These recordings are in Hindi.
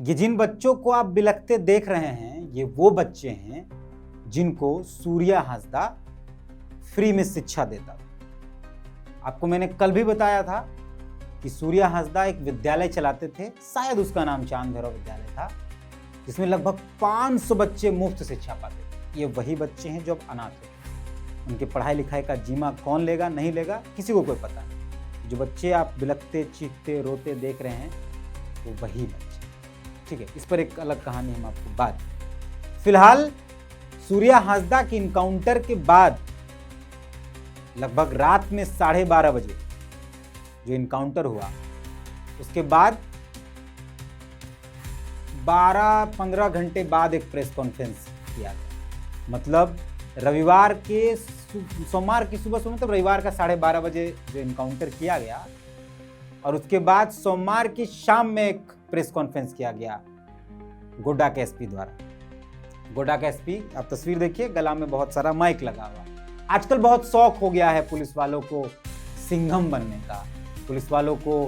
ये जिन बच्चों को आप बिलखते देख रहे हैं, ये वो बच्चे हैं जिनको सूर्या हांसदा फ्री में शिक्षा देता। आपको मैंने कल भी बताया था कि सूर्या हांसदा एक विद्यालय चलाते थे, शायद उसका नाम चांद भैरव विद्यालय था, जिसमें लगभग 500 बच्चे मुफ्त शिक्षा पाते थे। ये वही बच्चे हैं जो अब अनाथ हैं। उनकी पढ़ाई लिखाई का जिम्मा कौन लेगा, नहीं लेगा, किसी को कोई पता नहीं। जो बच्चे आप बिलखते, चीखते, रोते देख रहे हैं, वो वही बच्चे। ठीक है, इस पर एक अलग कहानी हम आपको बाद। फिलहाल सूर्या हांसदा के इनकाउंटर के बाद लगभग रात में 12:30 बजे जो इनकाउंटर हुआ, उसके बाद 12-15 घंटे बाद एक प्रेस कॉन्फ्रेंस किया गया। मतलब रविवार के सोमवार की सुबह मतलब रविवार का 12:30 बजे जो इनकाउंटर किया गया, और उसके बाद सोमवार की शाम में एक प्रेस कॉन्फ्रेंस किया गया गोड्डा के एसपी द्वारा। गोड्डा का एसपी, आप तस्वीर देखिए, गला में बहुत सारा माइक लगा हुआ। आजकल बहुत शौक हो गया है पुलिस वालों को सिंघम बनने का, पुलिस वालों को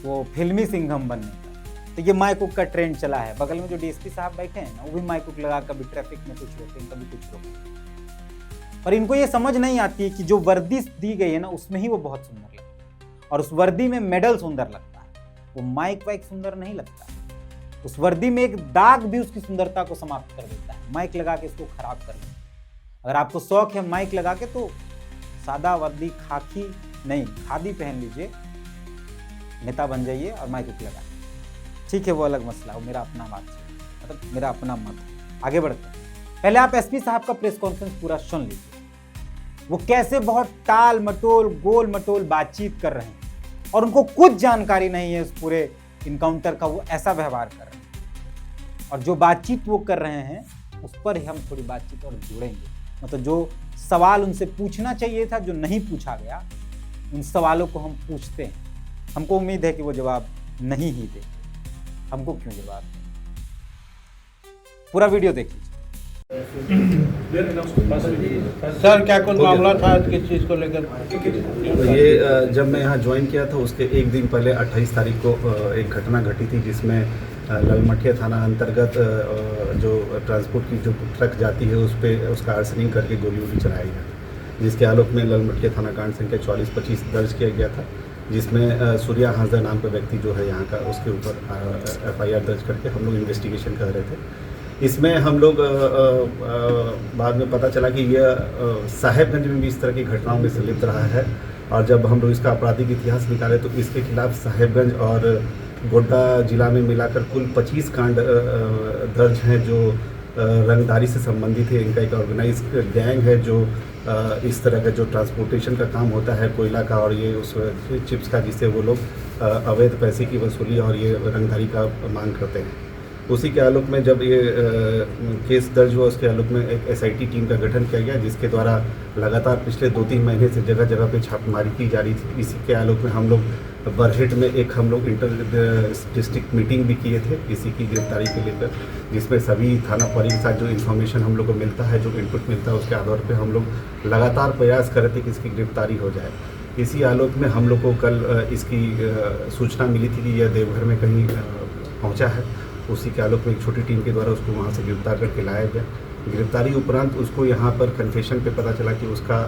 वो फिल्मी सिंघम बनने का। तो ये माइक का ट्रेंड चला है। बगल में जो डीएसपी साहब बैठे हैं ना, वो भी माइक लगा, कभी ट्रैफिक में कुछ रोकते हैं, कभी कुछ रोकते हैं। पर इनको ये समझ नहीं आती कि जो वर्दी दी गई है ना, उसमें ही वो बहुत सुंदर लगता है, और उस वर्दी में मेडल सुंदर लगता है, वो माइक वाइक सुंदर नहीं लगता। उस वर्दी में एक दाग भी उसकी सुंदरता को समाप्त कर देता है, माइक लगा के इसको खराब कर देता है। अगर आपको शौक है माइक लगा के, तो सादा वर्दी, खाकी नहीं, खादी पहन लीजिए, नेता बन जाइए और माइक लगा। ठीक है, वो अलग मसला, वो मेरा अपना बात है, मतलब मेरा अपना मत है। आगे बढ़ते हैं। पहले आप एसपी साहब का प्रेस कॉन्फ्रेंस पूरा सुन लीजिए, वो कैसे बहुत टाल मटोल, गोल मटोल बातचीत कर रहे हैं, और उनको कुछ जानकारी नहीं है उस पूरे इनकाउंटर का, वो ऐसा व्यवहार कर रहे हैं। और जो बातचीत वो कर रहे हैं, उस पर ही हम थोड़ी बातचीत और जुड़ेंगे। मतलब जो सवाल उनसे पूछना चाहिए था, जो नहीं पूछा गया, उन सवालों को हम पूछते हैं। हमको उम्मीद है कि वो जवाब नहीं ही दे। हमको क्यों जवाब दे? पूरा वीडियो देख लीजिए। सर, क्या कोई मामला था आज किस चीज़ को लेकर? ये जब मैं यहाँ ज्वाइन किया था, उसके एक दिन पहले 28 तारीख को एक घटना घटी थी, जिसमें ललमटिया थाना अंतर्गत जो ट्रांसपोर्ट की जो ट्रक जाती है, उस पर उसका आर्सनिंग करके गोली चलाया गया, जिसके आलोक में ललमटिया थाना कांड संख्या 4425 दर्ज किया गया था, जिसमें सूर्या हांसदा नाम का व्यक्ति जो है यहाँ का, उसके ऊपर FIR दर्ज करके हम लोग इन्वेस्टिगेशन कर रहे थे। इसमें हम लोग बाद में पता चला कि यह साहेबगंज में भी इस तरह की घटनाओं में संलिप्त रहा है, और जब हम लोग इसका आपराधिक इतिहास निकाले तो इसके खिलाफ साहेबगंज और गोड्डा जिला में मिलाकर कुल 25 कांड दर्ज हैं जो रंगदारी से संबंधित है। इनका एक ऑर्गेनाइज गैंग है जो इस तरह का जो ट्रांसपोर्टेशन का काम होता है कोयला का, और ये उस चिप्स का, जिससे वो लोग अवैध पैसे की वसूली और ये रंगदारी का मांग करते हैं। उसी के आलोक में जब ये केस दर्ज हुआ, उसके आलोक में एक SIT टीम का गठन किया गया, जिसके द्वारा लगातार पिछले 2-3 महीने से जगह जगह पे छापेमारी की जा रही थी। इसी के आलोक में हम लोग बरहेट में एक हम लोग इंटर डिस्ट्रिक्ट मीटिंग भी किए थे इसी की गिरफ्तारी को लेकर, जिसमें सभी थाना प्रभारी के साथ जो इन्फॉर्मेशन हम लोग को मिलता है, जो इनपुट मिलता है, उसके आधार पर हम लोग लगातार प्रयास कर रहे थे कि इसकी गिरफ्तारी हो जाए। इसी आलोक में हम लोग को कल इसकी सूचना मिली थी कि यह देवघर में कहीं पहुँचा है। उसी के आलोक में एक छोटी टीम के द्वारा उसको वहाँ से गिरफ्तार करके लाया गया। गिरफ्तारी उपरांत उसको यहाँ पर कन्फेशन पे पता चला कि उसका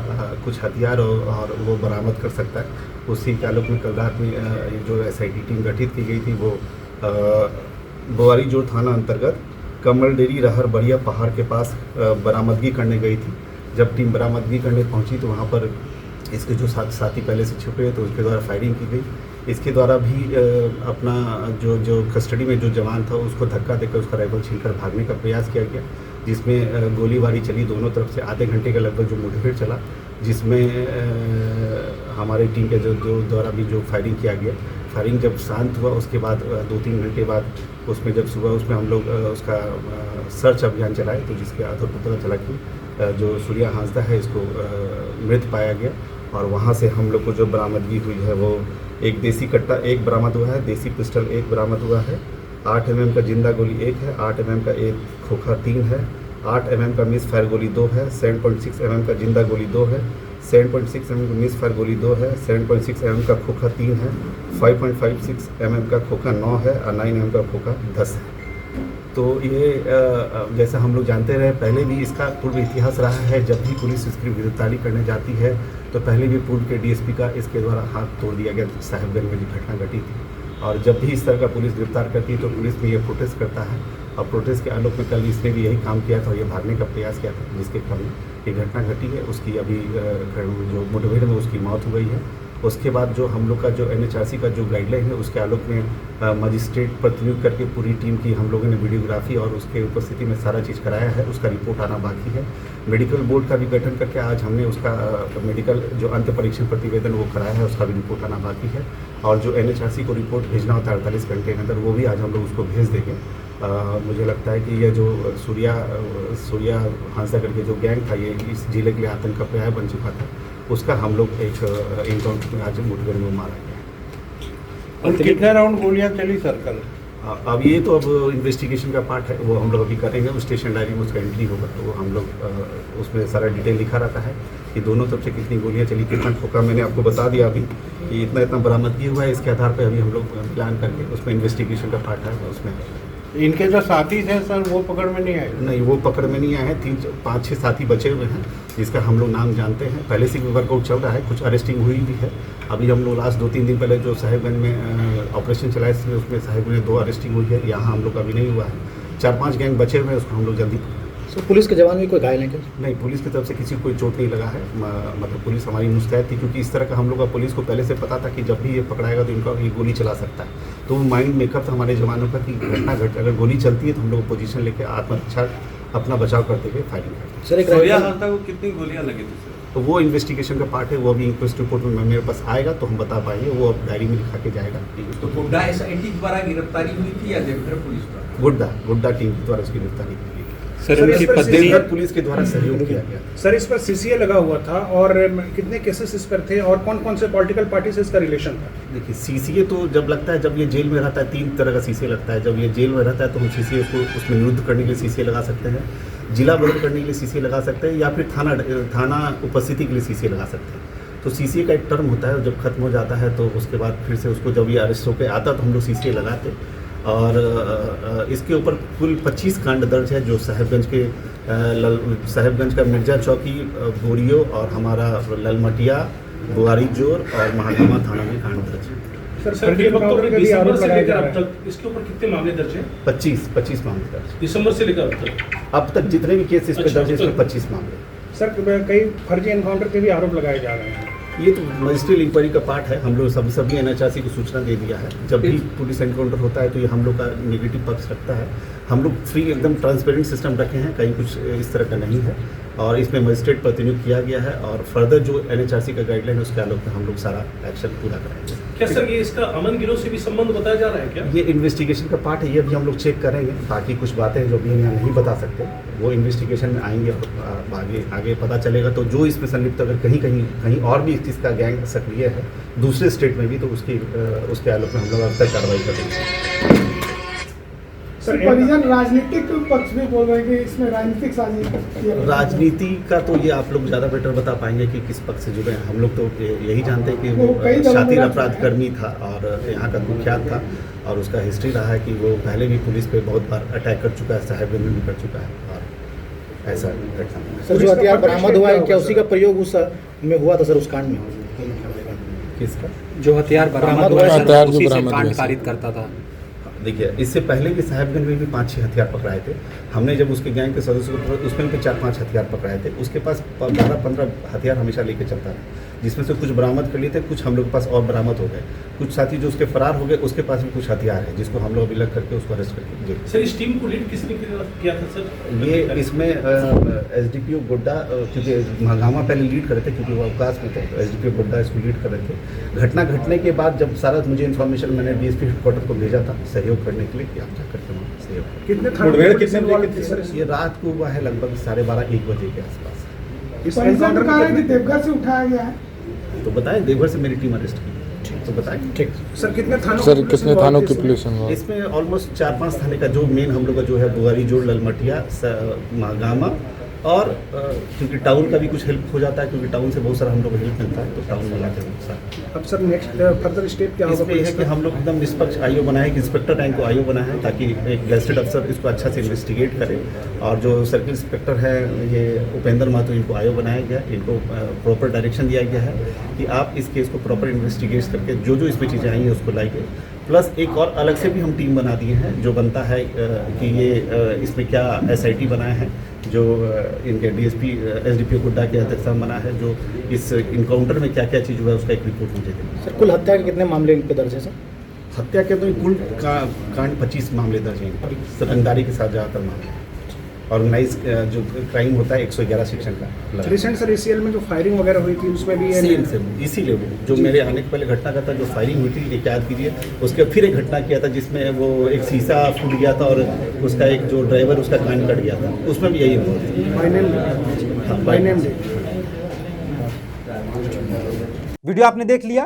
कुछ हथियार और वो बरामद कर सकता है। उसी के आलोक में कल रात में जो SIT टीम गठित की गई थी, वो बोआरी जोड़ थाना अंतर्गत कमल डेरी रहर बढ़िया पहाड़ के पास बरामदगी करने गई थी। जब टीम बरामदगी करने पहुँची तो वहाँ पर इसके जो साथी पहले से छुपे तो उसके द्वारा फायरिंग की गई। इसके द्वारा भी अपना जो कस्टडी में जो जवान था, उसको धक्का देकर उसका राइफल छीनकर भागने का प्रयास किया गया, जिसमें गोलीबारी चली दोनों तरफ से। आधे घंटे का लगभग जो मुठभेड़ चला, जिसमें हमारे टीम के जो द्वारा भी जो फायरिंग किया गया, फायरिंग जब शांत हुआ, उसके बाद 2-3 घंटे बाद उसमें जब सुबह उसमें हम लोग उसका सर्च अभियान चलाए, तो जिसके आधार पर पता चला कि जो सूर्या हांसदा है, इसको मृत पाया गया। और वहाँ से हम लोग को जो बरामदगी हुई है, वो एक देसी कट्टा 1 बरामद हुआ है, देसी पिस्टल 1 बरामद हुआ है, 8 mm का जिंदा गोली 1 है, 8 mm का एक खोखा 3 है, 8 mm का मिस फायर गोली 2 है, 7.6 mm का जिंदा गोली 2 है, 7.6 mm का मिस फायर गोली 2 है, 7.6 mm का खोखा 3 है, 5.56 mm का खोखा 9 है और 9 mm का खोखा 10 है। तो ये जैसा हम लोग जानते रहे, पहले भी इसका पूर्व इतिहास रहा है। जब भी पुलिस इसकी गिरफ्तारी करने जाती है तो पहले भी पूर्व के डीएसपी का इसके द्वारा हाथ तोड़ दिया गया, साहिबगंज में जो घटना घटी थी। और जब भी इस तरह का पुलिस गिरफ्तार करती है तो पुलिस में ये प्रोटेस्ट करता है, और प्रोटेस्ट के आलोक में कल इसने भी यही काम किया था और ये भागने का प्रयास किया था, जिसके क्रम में ये घटना घटी है। उसकी अभी जो मुठभेड़ में उसकी मौत हो गई है। उसके बाद जो हम लोग का जो NHRC का जो गाइडलाइन है उसके आलोक में मजिस्ट्रेट प्रतिनियुक्त करके पूरी टीम की हम लोगों ने वीडियोग्राफी और उसके उपस्थिति में सारा चीज़ कराया है। उसका रिपोर्ट आना बाकी है। मेडिकल बोर्ड का भी गठन करके आज हमने उसका मेडिकल जो अंत परीक्षण प्रतिवेदन वो कराया है, उसका भी रिपोर्ट आना बाकी है। और जो NHRC को रिपोर्ट भेजना होता है 48 घंटे के अंदर, वो भी आज हम लोग उसको भेज देंगे। मुझे लगता है कि ये जो सूर्या हांसा करके जो गैंग था, ये इस जिले के लिए आतंक का पर्याय बन चुका था। उसका हम लोग एक इनकाउंटर में आज मुठभेड़ में मारा गया। और कितने राउंड गोलियां चली सर कल? अब ये तो अब इन्वेस्टिगेशन का पार्ट है, वो हम लोग अभी करेंगे। उस स्टेशन डायरी में उसका एंट्री होगा तो वो हम लोग उसमें सारा डिटेल लिखा रहता है कि दोनों तरफ से कितनी गोलियां चली, कितना ठोका। मैंने आपको बता दिया अभी कि इतना बरामदगी हुआ है। इसके आधार पर अभी हम लोग प्लान करके उसमें इन्वेस्टिगेशन का पार्ट है उसमें। इनके जो साथी थे सर वो पकड़ में नहीं आए? नहीं, वो पकड़ में नहीं आए हैं। 5-6 साथी बचे हुए हैं जिसका हम लोग नाम जानते हैं। पहले से भी वर्कआउट चल रहा है, कुछ अरेस्टिंग हुई भी है। अभी हम लोग लास्ट 2-3 दिन पहले जो साहिबगंज में ऑपरेशन चलाए थे उसमें साहिबगंज में 2 अरेस्टिंग हुई है। यहाँ हम लोग अभी नहीं हुआ है। 4-5 गैंग बचे हुए हैं, उसको हम लोग जल्दी। तो पुलिस के जवान भी कोई घायल है क्या? नहीं, पुलिस की तरफ से किसी को कोई चोट नहीं लगा है। मतलब पुलिस हमारी मुस्तैद थी, क्योंकि इस तरह का हम लोग का पुलिस को पहले से पता था कि जब भी ये पकड़ाएगा तो इनका ये गोली चला सकता है। तो माइंड मेकअप था हमारे जवानों का कि घटना अगर गोली चलती है तो हम लोग पोजीशन लेके आत्मरक्षा अपना बचाव करते हुए फायरिंग करते। सर, एक सूर्या हांसा को कितनी गोलियां लगी थी सर? तो वो इन्वेस्टिगेशन का पार्ट है, वो अभी इंक्वेस्ट रिपोर्ट में मेरे पास आएगा तो हम बता पाएंगे। वो अब डायरी में लिखा के जाएगा। तो गुड्डा SIT द्वारा गिरफ्तारी हुई थी या देवघर पुलिस द्वारा? गुड्डा टीम के द्वारा उसकी गिरफ्तारी की गई। सर, इनकी पत्नी देवघर पुलिस के द्वारा सहयोग किया गया। सर, इस पर CCA लगा हुआ था और कितने केसेस इस पर थे और कौन कौन से पॉलिटिकल पार्टी से इसका रिलेशन था? देखिए, CCA तो जब लगता है, जब ये जेल में रहता है, 3 तरह का CCA लगता है। जब ये जेल में रहता है तो हम CCA को उसमें निरुद्ध करने के लिए CCA लगा सकते हैं, जिला बदल करने के लिए CCA लगा सकते हैं, या फिर थाना उपस्थिति के लिए CCA लगा सकते हैं। तो CCA का एक टर्म होता है, जब खत्म हो जाता है तो उसके बाद फिर से उसको जब ये अरेस्ट होकर आता तो हम लोग CCA लगाते। और इसके ऊपर कुल 25 कांड दर्ज है, जो साहिबगंज का मिर्जा चौकी, बोरियो और हमारा ललमटिया, बुआरी जोर और महागामा थाना में कांड दर्ज है। सर, दिसंबर से लेकर अब तक इसके ऊपर कितने मामले दर्ज हैं? 25 मामले दर्ज। दिसंबर से लेकर अब तक जितने भी केस इस पे दर्ज है, इसमें 25 मामले। सर, कई फर्जी एनकाउंटर के भी आरोप लगाए जा रहे हैं। ये तो मजिस्ट्रियल इंक्वायरी का पार्ट है। हम लोग सभी NHRC को सूचना दे दिया है। जब भी पुलिस एनकाउंटर होता है तो ये हम लोग का नेगेटिव पक्ष रखता है। हम लोग फ्री एकदम ट्रांसपेरेंट सिस्टम रखे हैं, कहीं कुछ इस तरह का नहीं है। और इसमें मजिस्ट्रेट प्रतिनियुक्त किया गया है और फर्दर जो NHRC का गाइडलाइन है उसके आलोक में हम लोग सारा एक्शन पूरा कराएंगे। क्या सर ये इसका अमन गिरोह से भी संबंध बताया जा रहा है क्या? ये इन्वेस्टिगेशन का पार्ट है, ये भी हम लोग चेक करेंगे। बाकी कुछ बातें जो भी हम यहाँ नहीं बता सकते, वो इन्वेस्टिगेशन में आएंगे और आगे पता चलेगा। तो जो इसमें संलिप्त अगर कहीं और भी इस चीज़ का गैंग सक्रिय है दूसरे स्टेट में भी, तो उसके आलोक में हम लोग अब तक कार्रवाई करेंगे। सर, परिजन राजनीतिक पक्ष में बोल रहे हैं कि इसमें राजनीतिक साजिश। राजनीति का तो ये आप लोग ज़्यादा बेटर बता पाएंगे कि किस पक्ष से जुड़े हैं। हम लोग तो यही जानते हैं कि वो शातिर अपराध कर्मी था और यहाँ का कुख्यात था, और उसका हिस्ट्री रहा है कि वो पहले भी पुलिस पे बहुत बार अटैक कर चुका है, साहिबगंज में भी कर चुका है। और ऐसा घटना। सर, जो हथियार बरामद हुआ है क्या उसी का प्रयोग उस में हुआ था सर, उस कांड में? किसका? जो हथियार बरामद हुआ है सर, उसी से कांड कारित करता था। देखिए, इससे पहले भी साहिबगंज में भी 5-6 हथियार पकड़ाए थे हमने। जब उसके गैंग के सदस्यों को उसमें भी 4-5 हथियार पकड़ाए थे। उसके पास 12-15 हथियार हमेशा लेके चलता था, जिसमें से कुछ बरामद कर लिए थे, कुछ हम लोग के पास और बरामद हो गए। कुछ साथी जो उसके फरार हो गए, उसके पास भी कुछ हथियार है, जिसको हम लोग अभी लग करके उसको अरेस्ट करके जेल। सर, इस टीम को लीड किसने किया था सर? ये इसमें SDPO गुड्डा, क्योंकि महागामा पहले लीड कर रहे थे, क्योंकि वो अवकाश में थे, तो SDPO गुड्डा इसको लीड कर रहे थे। घटना घटने के बाद जब सारा मुझे इन्फॉर्मेशन मैंने DSP हेडक्वार्टर को भेजा था सहयोग करने के लिए कि आप क्या करते हो सहयोग। कितने सर, ये रात को हुआ है लगभग 12:30-1 बजे के आसपास। इस एनकाउंटर का है कि देवघर से उठाया गया है? तो बताएं, देवघर से मेरी टीम अरेस्ट की, तो बताएं। ठीक। सर, कितने थानों की पुलिस है? इसमें ऑलमोस्ट 4-5 थाने का जो मेन हम लोग का जो है बुआरी जोड़, ललमटिया, महागामा और क्योंकि टाउन का भी कुछ हेल्प हो जाता है, क्योंकि टाउन से बहुत सारा हम लोग को हेल्प मिलता है, तो टाउन में लाते हैं सर। अब सर नेक्स्ट फर्दर स्टेप क्या होगा? इसमें यह है कि हम लोग एकदम निष्पक्ष आईओ बनाए, इंस्पेक्टर रैंक को आईओ बनाए हैं, ताकि एक गैजेटेड अफसर इसको अच्छा से इन्वेस्टिगेट करे। और जो सर्किल इंस्पेक्टर है ये उपेंद्र महतो, इनको आईओ बनाया गया, इनको प्रॉपर डायरेक्शन दिया गया है कि आप इस केस को प्रॉपर इन्वेस्टिगेट करके जो जो इसमें चीज़ें आई हैं उसको लाइए। प्लस एक और अलग से भी हम टीम बना दिए हैं, जो बनता है कि ये इसमें क्या SIT बनाया है, जो इनके DSP SDPO गुड्डा के अध्यक्षता में बना है, जो इस इनकाउंटर में क्या क्या चीज़ हुआ है उसका एक रिपोर्ट मुझे देंगे। सर कुल हत्या के कितने मामले इन पे दर्ज है सर? हत्या के तो कुल कांड 25 मामले दर्ज हैं, रंगदारी के साथ ज़्यादातर मामले। ऑर्गेनाइज जो क्राइम होता है 111 सेक्शन का। रिसेंट सर ACL में जो फायरिंग वगैरह हुई थी उसमें भी सेम इसीलिए वो जो मेरे आने के पहले घटना का था, जो फायरिंग हुई थी, एक याद कीजिए, उसके फिर एक घटना किया था जिसमें वो एक शीशा फूट गया था और उसका एक जो ड्राइवर उसका कान कट गया था, उसमें भी यही हुआ। बाय नेम वीडियो आपने देख लिया।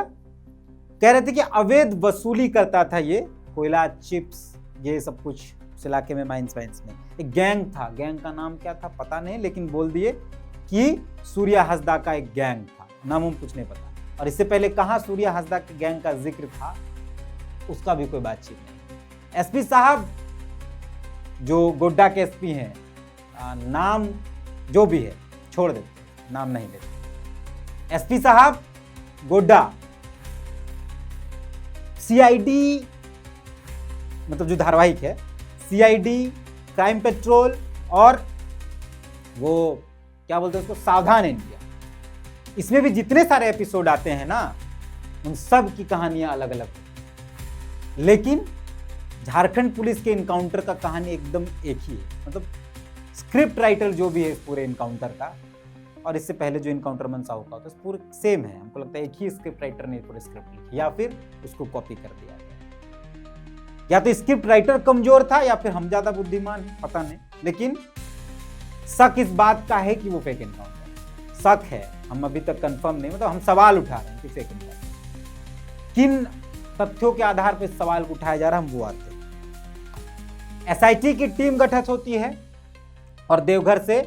कह रहे थे कि अवैध वसूली करता था ये, कोयला, चिप्स, ये सब कुछ उस इलाके में, माइंस वाइंस में। एक गैंग था, गैंग का नाम क्या था पता नहीं, लेकिन बोल दिए कि सूर्या हंसदा का एक गैंग था, नाम हम कुछ नहीं पता। और इससे पहले कहाँ सूर्या हंसदा के गैंग का जिक्र था उसका भी कोई बातचीत नहीं। SP साहब जो गोड्डा के SP हैं, नाम जो भी है छोड़ देते, नाम नहीं लेते। SP साहब गोड्डा CID, मतलब जो धारावाहिक है, CID, क्राइम पेट्रोल और वो क्या बोलते हैं उसको, सावधान इंडिया, इसमें भी जितने सारे एपिसोड आते हैं ना, उन सब की कहानियां अलग अलग होती हैं। लेकिन झारखंड पुलिस के इनकाउंटर का कहानी एकदम एक ही है। मतलब स्क्रिप्ट राइटर जो भी है इस पूरे इनकाउंटर का, और इससे पहले जो इनकाउंटर मनसा हुआ था, पूरे सेम है। हमको लगता है एक ही स्क्रिप्ट राइटर ने पूरे स्क्रिप्ट लिखी, या फिर उसको कॉपी कर दिया गया। या तो स्क्रिप्ट राइटर कमजोर था या फिर हम ज्यादा बुद्धिमान हैं, पता नहीं। लेकिन शक इस बात का है कि वो फेक इनकाउंटर शक है, हम अभी तक कंफर्म नहीं, मतलब हम सवाल उठा रहे हैं कि फेक इनकाउंटर। किन तथ्यों के आधार पर सवाल उठाया जा रहा है, हम वो आते हैं। SIT की टीम गठित होती है और देवघर से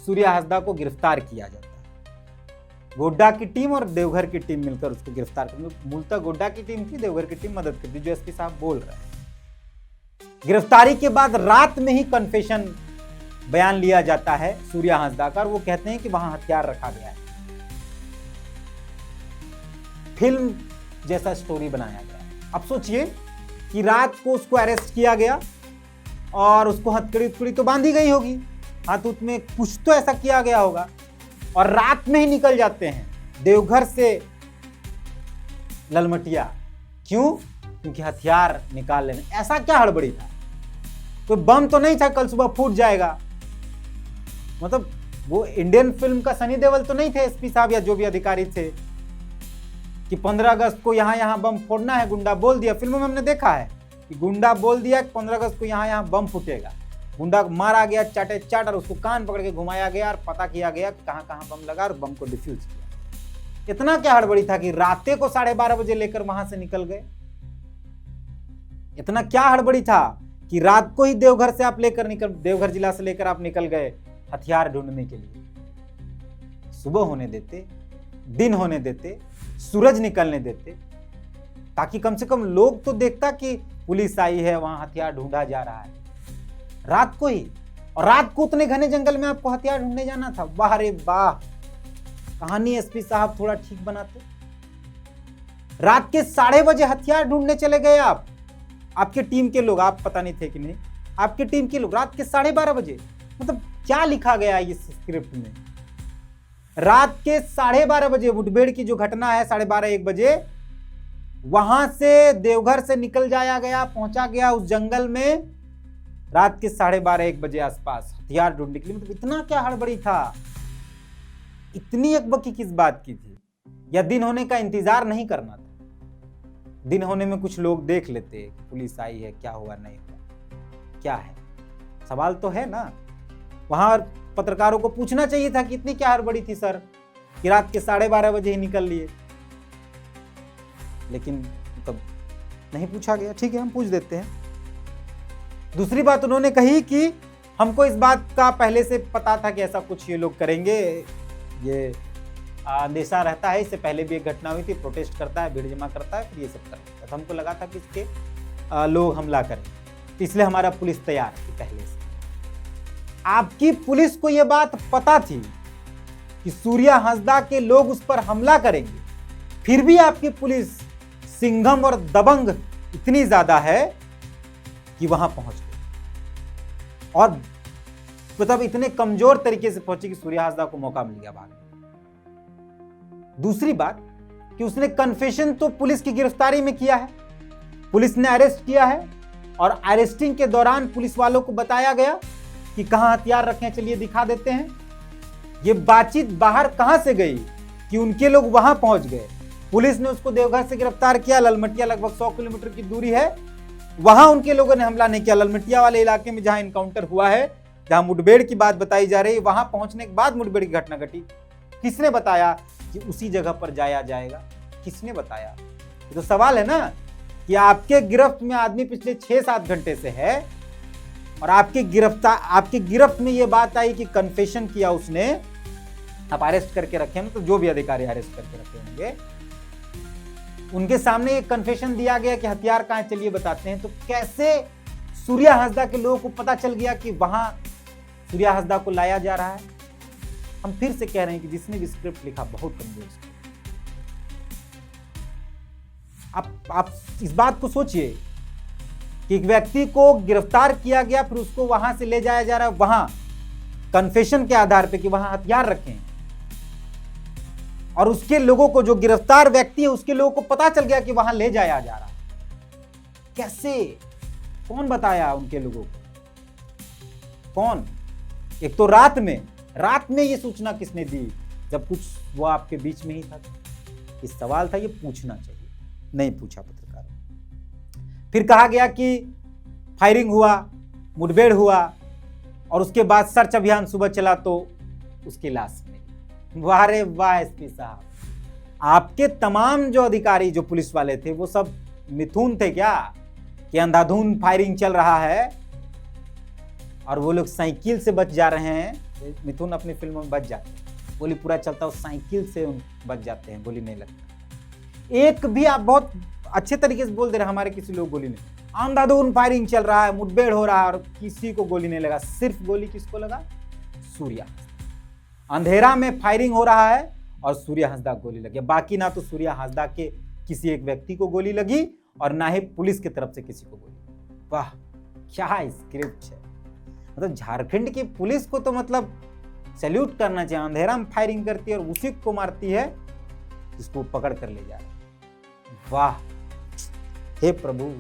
सूर्या हंसदा को गिरफ्तार किया जाता है। गोड्डा की टीम और देवघर की टीम मिलकर उसको गिरफ्तार करती, मूलतः गोड्डा की टीम थी, देवघर की टीम मदद करती, जो SP साहब बोल रहे हैं। गिरफ्तारी के बाद रात में ही कन्फेशन बयान लिया जाता है सूर्या हंसदा का, और वो कहते हैं कि वहां हथियार रखा गया है। फिल्म जैसा स्टोरी बनाया गया है। अब सोचिए कि रात को उसको अरेस्ट किया गया और उसको हथकड़ी तो बांधी गई होगी, हाथ उत में कुछ तो ऐसा किया गया होगा, और रात में ही निकल जाते हैं देवघर से ललमटिया। क्यों? क्योंकि हथियार निकाल लेने। ऐसा क्या हड़बड़ी था? कोई बम तो नहीं था कल सुबह फूट जाएगा। मतलब वो इंडियन फिल्म का सनी देओल तो नहीं थे SP साहब या जो भी अधिकारी थे कि 15 अगस्त को यहां बम फोड़ना है, गुंडा बोल दिया। फिल्मों में हमने देखा है कि गुंडा बोल दिया कि 15 अगस्त को यहां बम फूटेगा, गुंडा मारा गया चाटे चाट, और उसको कान पकड़ के घुमाया गया और पता किया गया कि कहां कहां बम लगा और बम को डिफ्यूज किया। इतना क्या हड़बड़ी था कि राते को 12:30 बजे लेकर वहां से निकल गए? इतना क्या हड़बड़ी था कि रात को ही देवघर से आप देवघर जिला से लेकर आप निकल गए हथियार ढूंढने के लिए? सुबह होने देते, दिन होने देते, सूरज निकलने देते, ताकि कम से कम लोग तो देखता कि पुलिस आई है, वहां हथियार ढूंढा जा रहा है। रात को ही, और रात को उतने घने जंगल में आपको हथियार ढूंढने जाना था? वाह रे वाह, कहानी SP साहब थोड़ा ठीक बनाते। रात के 12:30 बजे हथियार ढूंढने चले गए आप, आपके टीम के लोग, आप पता नहीं थे कि नहीं, आपके टीम के लोग रात के 12:30 बजे। मतलब क्या लिखा गया है इस स्क्रिप्ट में? रात के 12:30 बजे मुठभेड़ की जो घटना है, 12:30-1 बजे, वहां से देवघर से निकल जाया गया, पहुंचा गया उस जंगल में रात के 12:30-1 बजे आसपास हथियार ढूंढने के लिए। मतलब इतना क्या हड़बड़ी था? इतनी अकबकी किस बात की थी? या दिन होने का इंतजार नहीं करना था? दिन होने में कुछ लोग देख लेते, पुलिस आई है, क्या हुआ नहीं हुआ, क्या है? सवाल तो है ना। वहां पत्रकारों को पूछना चाहिए था कि इतनी क्या हड़बड़ी थी सर कि रात के 12:30 बजे ही निकल लिए। लेकिन तब नहीं पूछा गया। ठीक है, हम पूछ देते हैं। दूसरी बात उन्होंने कही कि हमको इस बात का पहले से पता था कि ऐसा कुछ ये लोग करेंगे, ये अंदेशा रहता है। इससे पहले भी एक घटना हुई थी, प्रोटेस्ट करता है, भीड़ जमा करता है, फिर ये सब करता है। तो हमको लगा था कि इसके लोग हमला करें, तो इसलिए हमारा पुलिस तैयार थी पहले से। आपकी पुलिस को यह बात पता थी कि सूर्या हांसदा के लोग उस पर हमला करेंगे, फिर भी आपकी पुलिस सिंघम और दबंग इतनी ज्यादा है कि वहां पहुंच गई, और मतलब इतने कमजोर तरीके से पहुंची कि सूर्या हांसदा को मौका मिल गया भागने। दूसरी बात कि उसने कन्फेशन तो पुलिस की गिरफ्तारी में किया है, पुलिस ने अरेस्ट किया है, और अरेस्टिंग के दौरान पुलिस वालों को बताया गया कि कहां हथियार रखे हैं, चलिए दिखा देते हैं। ये बातचीत बाहर कहां से गई कि उनके लोग वहां पहुंच गए। पुलिस ने उसको देवघर से गिरफ्तार किया, ललमटिया लगभग 100 किलोमीटर की दूरी है, वहां उनके लोगों ने हमला नहीं किया। ललमटिया वाले इलाके में जहां इनकाउंटर हुआ है, जहां मुठभेड़ की बात बताई जा रही है, वहां पहुंचने के बाद मुठभेड़ की घटना घटी। किसने बताया कि उसी जगह पर जाया जाएगा? किसने बताया? ये तो सवाल है ना कि आपके गिरफ्त में आदमी पिछले 6-7 घंटे से है, और आपके गिरफ्त में यह बात आई कि कन्फेशन किया उसने। आप अरेस्ट करके रखे हैं, तो जो भी अधिकारी अरेस्ट करके रखे होंगे उनके सामने एक कन्फेशन दिया गया कि हथियार कहां है, चलिए बताते हैं। तो कैसे सूर्या हांसदा के लोगों को पता चल गया कि वहां सूर्या हांसदा को लाया जा रहा है? हम फिर से कह रहे हैं कि जिसने भी स्क्रिप्ट लिखा बहुत कमजोर स्क्रिप्ट। आप इस बात को सोचिए कि एक व्यक्ति को गिरफ्तार किया गया, फिर उसको वहां से ले जाया जा रहा है, वहां कन्फेशन के आधार पे कि वहां हथियार रखे हैं, और उसके लोगों को, जो गिरफ्तार व्यक्ति है उसके लोगों को पता चल गया कि वहां ले जाया जा रहा है। कैसे? कौन बताया उनके लोगों को? कौन? एक तो रात में ये सूचना किसने दी, जब कुछ वो आपके बीच में ही था? इस सवाल था, ये पूछना चाहिए, नहीं पूछा पत्रकार। फिर कहा गया कि फायरिंग हुआ, मुठभेड़ हुआ, और उसके बाद सर्च अभियान सुबह चला तो उसकी लाश मिली। वाह रे वाह एसपी साहब, आपके तमाम जो अधिकारी, जो पुलिस वाले थे, वो सब मिथुन थे क्या कि अंधाधुंध फायरिंग चल रहा है और वो लोग साइकिल से बच जा रहे हैं? मिथुन अपनी फिल्मों में बच जाते हैं, गोली पूरा चलता है, साइकिल से बच जाते हैं, गोली नहीं लगता। एक भी आप बहुत अच्छे तरीके से बोल दे रहे, हमारे किसी लोग गोली नहीं, अंधाधुंध फायरिंग चल रहा है, मुठभेड़ हो रहा है, और किसी को गोली नहीं लगा। सिर्फ गोली किसको लगा? सूर्या। अंधेरा में फायरिंग हो रहा है और सूर्या हांसदा गोली लगी। बाकी ना तो सूर्या हांसदा के किसी एक व्यक्ति को गोली लगी, और ना ही पुलिस की तरफ से किसी को गोली। वाह, क्या स्क्रिप्ट है! मतलब झारखंड की पुलिस को तो मतलब सैल्यूट करना चाहिए। अंधेरा में फायरिंग करती है और उसी को मारती है जिसको पकड़ कर ले जा रहा है। वाह, हे प्रभु,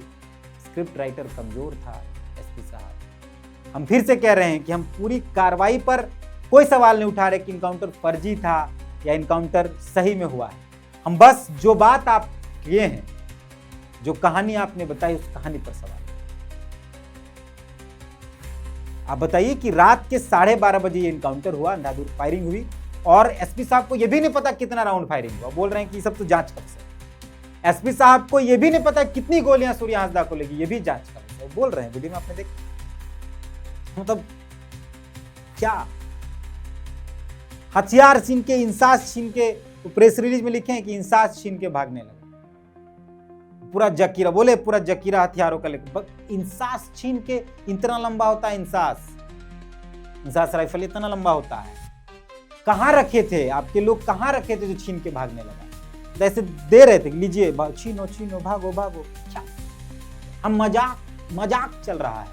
स्क्रिप्ट राइटर कमजोर था एसपी साहब। हम फिर से कह रहे हैं कि हम पूरी कार्रवाई पर कोई सवाल नहीं उठा रहे कि इनकाउंटर फर्जी था या इनकाउंटर सही में हुआ है। हम बस जो बात आप किए हैं, जो कहानी आपने बताई, उस कहानी पर सवाल। आप बताइए कि रात के 12:30 बजे ये इनकाउंटर हुआ, अंधाधुंध फायरिंग हुई, और एसपी साहब को यह भी नहीं पता कितना राउंड फायरिंग हुआ। बोल रहे हैं कि सब तो जांच कर सकते। एसपी साहब को यह भी नहीं पता कितनी गोलियां सूर्या हांसदा को लगी, ये भी जांच कर सकते। बोल रहे हैं, वीडियो में आपने देखा। मतलब क्या हथियार छीन के, इंसास छीन के, प्रेस रिलीज में लिखे हैं कि इंसास छीन के भागने लगे। पूरा जकीरा, बोले पूरा जकीरा हथियारों का लेकर, इंसास छीन के। इतना लंबा होता है इंसास राइफल, इतना लंबा होता है। कहां रखे थे आपके लोग? कहां रखे थे जो छीन के भागने लगा? जैसे दे रहे थे, लीजिए छीनो छीनो, भागो भागो। क्या हम मजाक चल रहा है?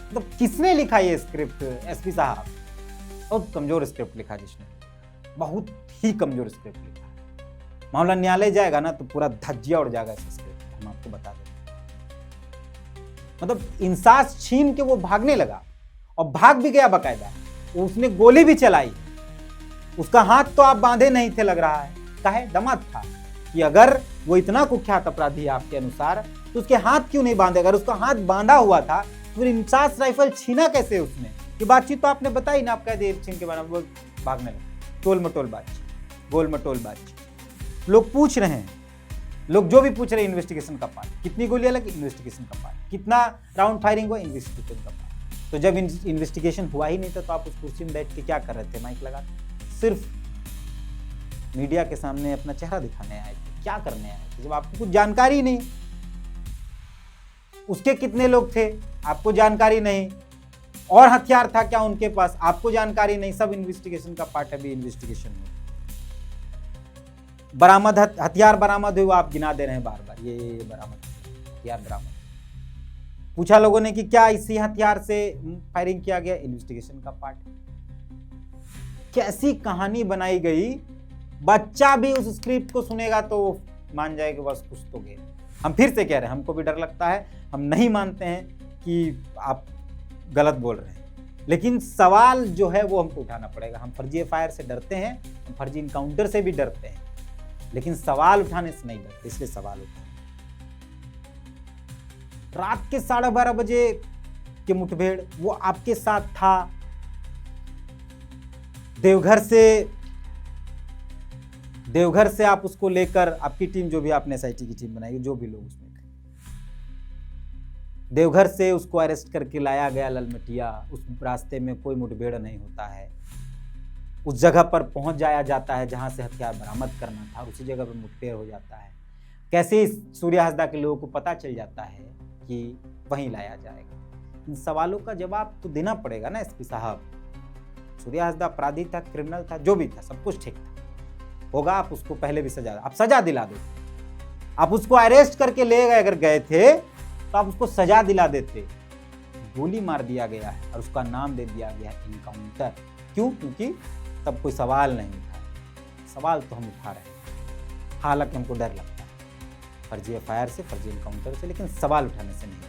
मतलब किसने लिखा ये स्क्रिप्ट? एसपी साहब, बहुत कमजोर स्क्रिप्ट लिखा जिसने, बहुत ही कमजोर स्क्रिप्ट लिखा। मामला न्यायालय जाएगा ना तो पूरा धज्जिया उड़ जाएगा इस स्क्रिप्ट, हम आपको बता दें। मतलब इंसास छीन के वो भागने लगा, और भाग भी गया बकायदा। उसने गोली भी चलाई, उसका हाथ तो आप बांधे नहीं थे लग रहा है। काहे? दमाद था कि अगर वो इतना कुख्यात अपराधी है आपके अनुसार, तो उसके हाथ क्यों नहीं बांधे? अगर उसका हाथ बांधा हुआ था तो फिर इंसास राइफल छीना कैसे उसने? ये बातचीत तो आपने बताई ना, आप कह दिए छीन के बारे में, वो भागने लगे। टोल मटोल बातचीत, गोल मटोल बातचीत। लोग पूछ रहे हैं, लोग जो भी पूछ रहे हैं, इन्वेस्टिगेशन का पार्ट। कितनी गोलियां लगी? इन्वेस्टिगेशन का पार्ट। कितना राउंड फायरिंग हुआ? इन्वेस्टिगेशन का पार्ट। तो जब इन्वेस्टिगेशन हुआ ही नहीं था तो आप उस कुर्सी में बैठ के क्या कर रहे थे, माइक लगा के? सिर्फ मीडिया के सामने अपना चेहरा दिखाने आए थे, क्या करने आए थे जब आपको कुछ जानकारी ही नहीं? उसके कितने लोग थे आपको जानकारी नहीं, और हथियार था क्या उनके पास आपको जानकारी नहीं। सब इन्वेस्टिगेशन का पार्ट है, अभी इन्वेस्टिगेशन में बरामद हथियार बरामद हुए, आप गिना दे रहे हैं बार बार, ये बरामद हथियार बरामद। पूछा लोगों ने कि क्या इसी हथियार से फायरिंग किया गया, इन्वेस्टिगेशन का पार्ट है। कैसी कहानी बनाई गई, बच्चा भी उस स्क्रिप्ट को सुनेगा तो वो मान जाएगा बस कुछ तो गए। हम फिर से कह रहे हैं, हमको भी डर लगता है, हम नहीं मानते हैं कि आप गलत बोल रहे हैं, लेकिन सवाल जो है वो हमको उठाना पड़ेगा। हम फर्जी एफआईआर से डरते हैं, हम फर्जी इनकाउंटर से भी डरते हैं, लेकिन सवाल उठाने से नहीं डरते, इसलिए सवाल उठाए। रात के 12:30 बजे के मुठभेड़, वो आपके साथ था। देवघर से आप उसको लेकर, आपकी टीम जो भी आपने एसआईटी की टीम बनाई, जो भी लोग उसमें थे, देवघर से उसको अरेस्ट करके लाया गया ललमटिया। उस रास्ते में कोई मुठभेड़ नहीं होता है, उस जगह पर पहुंच जाता है जहां से हथियार बरामद करना था, उसी जगह पर मुठभेड़ हो जाता है। कैसे सूर्य हंसदा के लोगों को पता चल जाता है कि वहीं लाया जाएगा? इन सवालों का जवाब तो देना पड़ेगा ना एसपी साहब। सूर्य हंसदा अपराधी था, क्रिमिनल था, जो भी था, सब कुछ ठीक था, होगा। आप उसको पहले भी सजा, आप सजा दिला दो। आप उसको अरेस्ट करके ले गए, अगर गए थे तो आप उसको सजा दिला देते। गोली मार दिया गया है और उसका नाम दे दिया गया है इनकाउंटर। क्यों? क्योंकि तब कोई सवाल नहीं उठा। सवाल तो हम उठा रहे हैं, हालांकि हमको डर लगता है फर्जी एफआईआर से, फर्जी इनकाउंटर से, लेकिन सवाल उठाने से नहीं।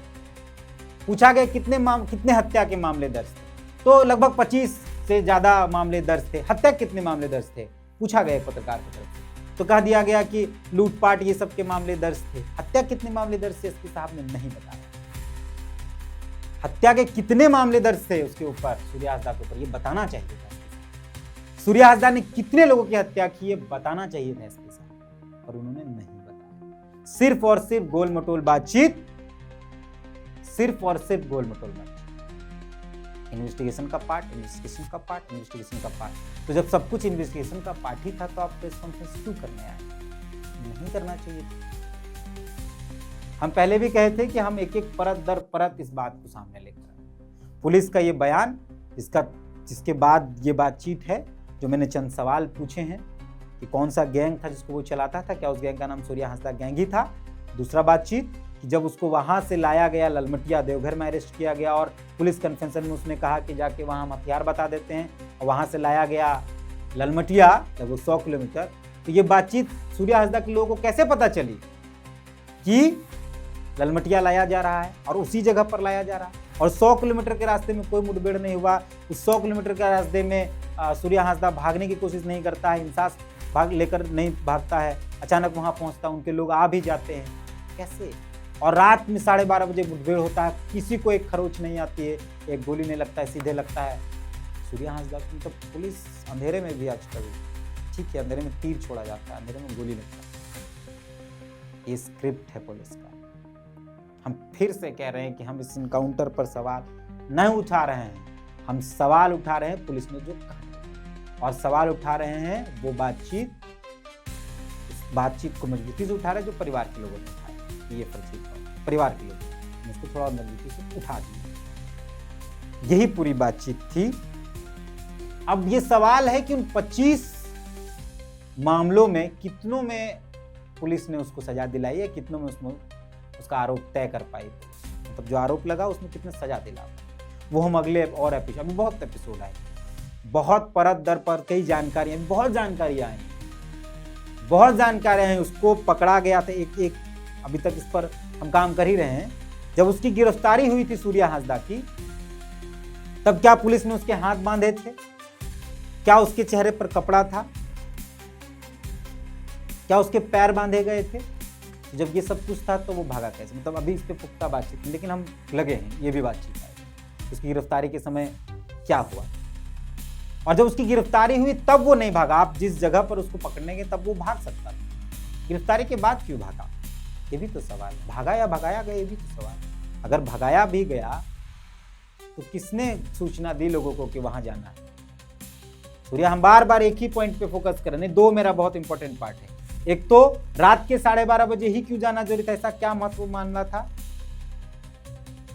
पूछा गया कितने हत्या के मामले दर्ज थे, तो लगभग 25 से ज्यादा मामले दर्ज थे। हत्या कितने मामले दर्ज थे पूछा गया पत्रकार की तरफ से, तो कह दिया गया कि लूटपाट ये सब के मामले दर्ज थे। हत्या कितने मामले दर्ज थे एसपी साहब ने नहीं बताया। हत्या के कितने मामले दर्ज थे उसके ऊपर, सूर्य हंसदा के ऊपर, ये बताना चाहिए था। सूर्य हंसदा ने कितने लोगों की हत्या की है बताना चाहिए था एसपी साहब, और उन्होंने नहीं बताया। सिर्फ और सिर्फ गोल मटोल बातचीत, सिर्फ और सिर्फ गोल मटोल बातचीत। इन्वेस्टिगेशन का पार्ट, इन्वेस्टिगेशन का पार्ट, इन्वेस्टिगेशन का पार्ट। तो जब सब कुछ इन्वेस्टिगेशन का पार्ट ही था तो आप प्रेस कॉन्फ्रेंस क्यों करने आए? नहीं करना चाहिए। हम पहले भी कहे थे कि हम एक एक परत दर परत इस बात को सामने लेकर आए। पुलिस का ये बयान, जिसके बाद ये बातचीत है, जो मैंने चंद सवाल पूछे हैं कि कौन सा गैंग था जिसको वो चलाता था, क्या उस गैंग का नाम सूर्य हंसदा गैंग ही था? दूसरा बातचीत कि जब उसको वहां से लाया गया ललमटिया, देवघर में अरेस्ट किया गया और पुलिस कन्फेशन में उसने कहा कि जाके वहां हम हथियार बता देते हैं, और वहां से लाया गया ललमटिया लगभग 100 किलोमीटर। तो ये बातचीत सूर्य हंसदा के लोगों को कैसे पता चली कि ललमटिया लाया जा रहा है और उसी जगह पर लाया जा रहा है, और 100 किलोमीटर के रास्ते में कोई मुठभेड़ नहीं हुआ। उस 100 किलोमीटर के रास्ते में सूर्य हंसदा भागने की कोशिश नहीं करता है, इंसास भाग लेकर नहीं भागता है, अचानक वहां पहुंचता, उनके लोग आ भी जाते हैं। कैसे? और रात में 12:30 बजे मुठभेड़ होता है, किसी को एक खरोच नहीं आती है, एक गोली नहीं लगता है, सीधे लगता है सूर्य हंसदा। तो पुलिस अंधेरे में भी आजकल, ठीक है, अंधेरे में तीर छोड़ा जाता है, अंधेरे में गोली लगता है। ये स्क्रिप्ट है पुलिस का। हम फिर से कह रहे हैं कि हम इस इनकाउंटर पर सवाल नहीं उठा रहे हैं, हम सवाल उठा रहे हैं पुलिस ने जो कहा, और सवाल उठा रहे हैं वो बातचीत को मजबूती से उठा रहे हैं जो परिवार के लोगों ने उठाया। ये फर्जी परिवार के लोग इसको थोड़ा मजबूती से उठा दिया, यही पूरी बातचीत थी। अब ये सवाल है कि उन 25 मामलों में कितनों में पुलिस ने उसको सजा दिलाई है, कितनों में उसका आरोप तय कर पाई, मतलब जो आरोप लगा उसमें कितने सजा दिला, वो हम अगले और एपिसोड, अभी बहुत एपिसोड आए, बहुत परत दर पर कई जानकारियां, बहुत जानकारियां आई, बहुत जानकारियां हैं। उसको पकड़ा गया था एक अभी तक इस पर हम काम कर ही रहे हैं। जब उसकी गिरफ्तारी हुई थी सूर्य हंसदा की, तब क्या पुलिस ने उसके हाथ बांधे थे? क्या उसके चेहरे पर कपड़ा था? क्या उसके पैर बांधे गए थे? जब ये सब कुछ था तो वो भागा कैसे? मतलब अभी इस पे पुख्ता बातचीत, लेकिन हम लगे हैं ये भी बातचीत है उसकी गिरफ्तारी के समय क्या हुआ, और जब उसकी गिरफ्तारी हुई तब वो नहीं भागा। आप जिस जगह पर उसको पकड़ने गए तब वो भाग सकता था, गिरफ्तारी के बाद क्यों भागा? ये भी तो सवाल। भागा या भगाया गया, ये भी तो सवाल। अगर भगाया भी गया तो किसने सूचना दी लोगों को कि वहां जाना है? सूर्या, हम बार बार एक ही पॉइंट पे फोकस कर रहे हैं। दो मेरा बहुत इंपॉर्टेंट पार्ट है। एक तो रात के 12:30 बजे ही क्यों जाना जरूरी था, ऐसा क्या महत्वपूर्ण मामला था?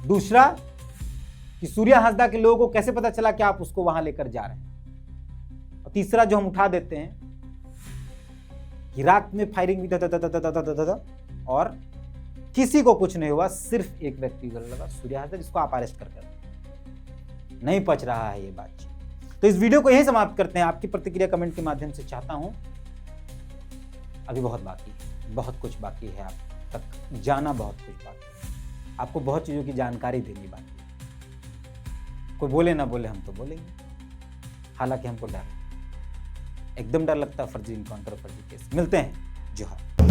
दूसरा कि सूर्या हांसदा के लोगों को कैसे पता चला कि आप उसको वहां लेकर जा रहे हैं? और तीसरा जो हम उठा देते हैं कि रात में फायरिंग भी और किसी को कुछ नहीं हुआ, सिर्फ एक व्यक्ति को लगा, सूर्या हांसदा, जिसको आप अरेस्ट कर नहीं पच रहा है ये बात। तो इस वीडियो को यहीं समाप्त करते हैं। आपकी प्रतिक्रिया कमेंट के माध्यम से चाहता हूं। अभी बहुत बाकी है, बहुत कुछ बाकी है, आप तक जाना बहुत कुछ बाकी है, आपको बहुत चीज़ों की जानकारी देनी बाकी है। कोई बोले ना बोले, हम तो बोलेंगे। हालांकि हमको डर, एकदम डर लगता है फर्जी इनकाउंटर, फर्जी केस। मिलते हैं, जोहार।